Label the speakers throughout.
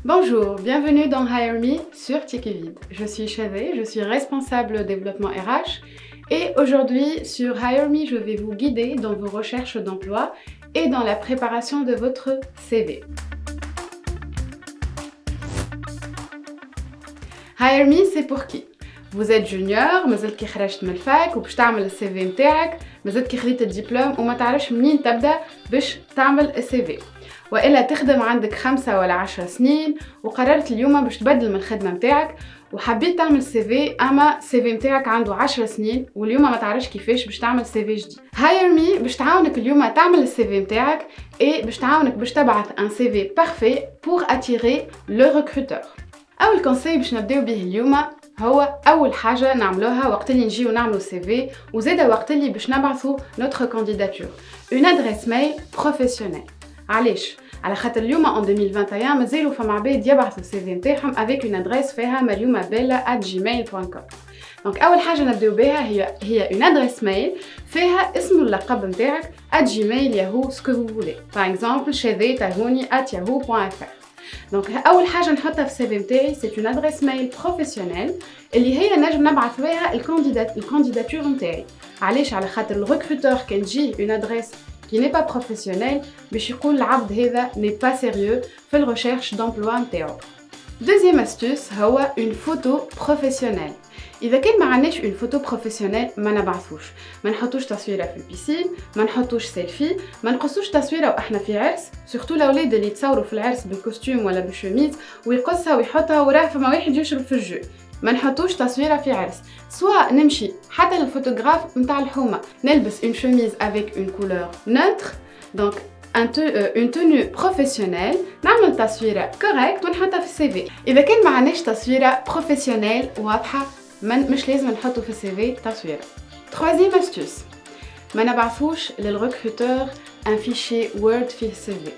Speaker 1: Bonjour, bienvenue dans Hire Me sur Ticketvid. Je suis Chave, je suis responsable développement RH et aujourd'hui sur Hire Me, je vais vous guider dans vos recherches d'emploi et dans la préparation de votre CV. Hire Me, c'est pour qui? Vous êtes junior, مازلت كي خرجت من الفاك وباش تعمل السي في نتاعك، مازلت كي خديت الدبلوم وما تعرفش منين تبدا باش تعمل السي في، والا تخدم عندك 5 ولا 10 سنين وقررت اليوم باش تبدل من الخدمه نتاعك وحبيت تعمل سي في اما السي في نتاعك عنده 10 سنين واليوم ما تعرفش كيفاش باش تعمل سي في جديد. هاير مي باش تعاونك اليوم تعمل السي في نتاعك اي باش تعاونك باش تبعث ان سي في بارفي بور اتيري لو ريكروتور. اول كونساي باش نبداو به اليوم هو اول حاجه نعملوها وقت اللي نجيو نعملوا سي في وزاده وقت اللي باش نبعثوا نوتر كانديداتور اون ادريس ميل بروفيسيونيل. علاش؟ على خاطر اليوم ان 2021 مازالوا فما عباد يبعثوا السي في نتاعهم افيك اون ادريس فيها mariumabella@gmail.com. دونك اول حاجه نبداو بها هي اون ادريس ميل فيها اسم اللقب نتاعك @gmail yahoo ce que vous voulez. par exemple chave@yahoo.fr. دونك اول حاجه نحطها في السي في نتاعي سي اون ادريس ميل بروفيسيونيل اللي هي نجم نبعث بها الكانديداتور نتاعي. علاش؟ على خاطر الريكروتور كان تجي اون ادريس qui n'est pas professionnel باش يقول العبد هذا n'est pas sérieux في الريشيرش d'emploi نتاعو. Deuxième astuce هو une photo professionnelle. إذا كان ما عندناش une photo professionnelle ما نبعثوش، ما نحطوش تصويرة في البيسين، ما نحطوش سيلفي، ما نقصوش تصويرة وإحنا في عرس، سورتو الأولاد اللي يتصوروا في العرس بالكوستيم ولا بالشميز ويقصها ويحطها وراه فما واحد يشرب في الجو. ما نحطوش تصويره في عرس، سواء نمشي حتى للفوتوغراف نتاع الحومه نلبس une chemise avec une couleur neutre donc une tenue professionnelle، نعمل تصويره كوريكت ونحطها في السي في. اذا كان ما عندناش تصويره بروفيسيونيل واضحه مش لازم نحطوا في السي في تصويره. troisième astuce ما نبعثوش للريكروتور ان فيشي وورد فيه سي في.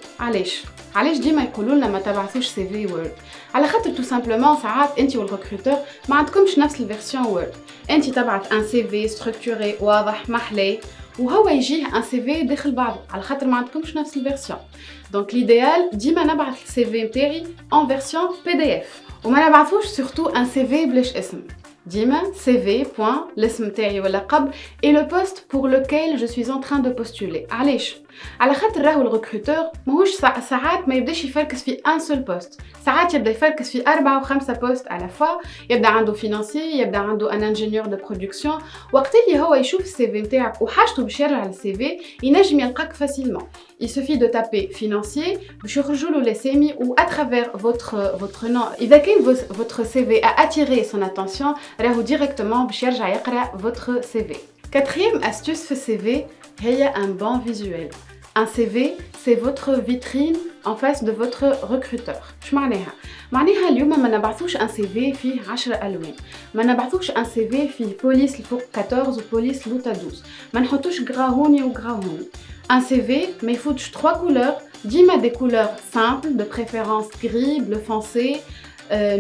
Speaker 1: علاش ديما يقولوا لنا ما تبعثوش سي في وورد؟ على خاطر تو سامبلومون ساعات انت والريكروتور ما عندكمش نفس الفيرسيون وورد. انت تبعث ان سي في ستركتوري واضح محلي وهو يجيه ان سي في داخل بعضه على خاطر ما عندكمش نفس الفيرسيون. دونك ليديال ديما نبعث السي في نتاعي ان فيرسيون بي دي اف وما نبعثوش سورتو ان سي في بلاش اسم. ديما cv. الاسم تاعي واللقب et le poste pour lequel je suis en train de postuler. علاش؟ على خاطر راهو الريكروتور ماهوش ساعات ما يبداش يفركس في ان سول بوست، ساعات يبدا يفركس في 4 و5 بوست على فوا، يبدا عنده فينانسي، يبدا عنده ان انجينيور دو برودكسيون. وقت اللي هو يشوف السي في نتاعك وحاجته باش يرجع للسي في ينجم يلقاك فاسيلمون. il suffit de taper financier باش يخرجوا له لي سيمي و à travers votre nom اذا كان votre CV a attiré son attention راهو directement باش يرجع يقرا votre CV. quatrième astuce في السي هي un bon visuel. Un CV, c'est votre vitrine en face de votre recruteur. شو معناها؟ معناها اليوم ما نبعثوش ان سي في فيه 10 الوان، ما نبعثوش ان سي في فيه بوليس الفوق 14 وبوليس لوطا 12، ما نحطوش غراهوني وغراهوني. Un CV ما يفوتش 3 couleurs، ديما des couleurs simples de préférence gris, bleu foncé,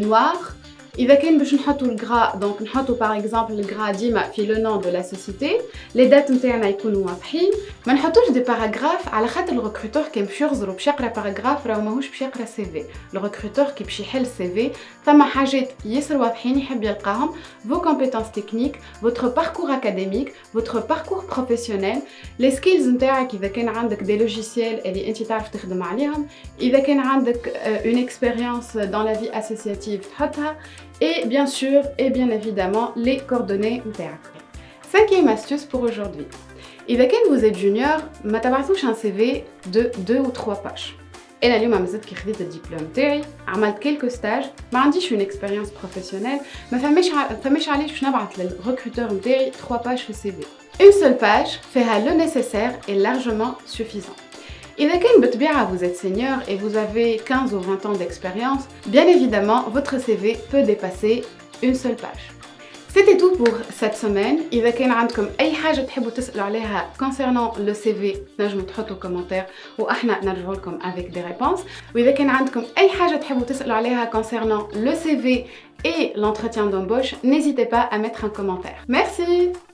Speaker 1: noir. إذا كان باش نحطوا الجرا دونك نحطوا باغ اكزومبل الجرا ديما في لو نون دو لا سوسيتي، لي دات نتاعنا يكونوا واضحين، ما نحطوش دي باراغراف على خاطر الريكروتور كي باش يغزر وباش يقرا باراغراف راهو ماهوش باش يقرا سي في. الريكروتور كي باش يحل سي في ثم حاجات ياسر واضحين يحب يلقاهم، vos compétences techniques, votre parcours académique, votre parcours professionnel, les skills نتاعك إذا كان عندك دي لوجيسيال اللي أنت تعرف تخدم عليهم، إذا كان عندك une expérience dans la vie associative تحطها et bien sûr et bien évidemment les coordonnées نتاعك. Cinquième astuce pour aujourd'hui. إذا كان vous êtes junior ما تبعثوش un CV de 2 ou 3 pages. انا اليوم مازلت كي خديت الدبلوم تاعي عملت كيلكو ستاج ما عنديش اون اكسبيريونس بروفيسيونيل ما فماش علاش باش نبعث للريكروتور نتاعي 3 باج في السي في. اون سول باج فيها لو نيسيسير اي لارجمون سوفيزون. إذا كان بطبيعة vous êtes senior et vous avez 15 ou 20 ans d'expérience, bien évidemment votre CV peut dépasser une seule page. C'était tout pour cette semaine. إذا كان عندكم أي حاجة تحبوا تسألوا عليها concernant le CV نجموا تحطوا كومنتير وإحنا نرجعوا لكم avec des réponses. وإذا كان عندكم أي حاجة تحبوا تسألوا عليها concernant le CV et l'entretien d'embauche, n'hésitez pas à mettre un commentaire. Merci!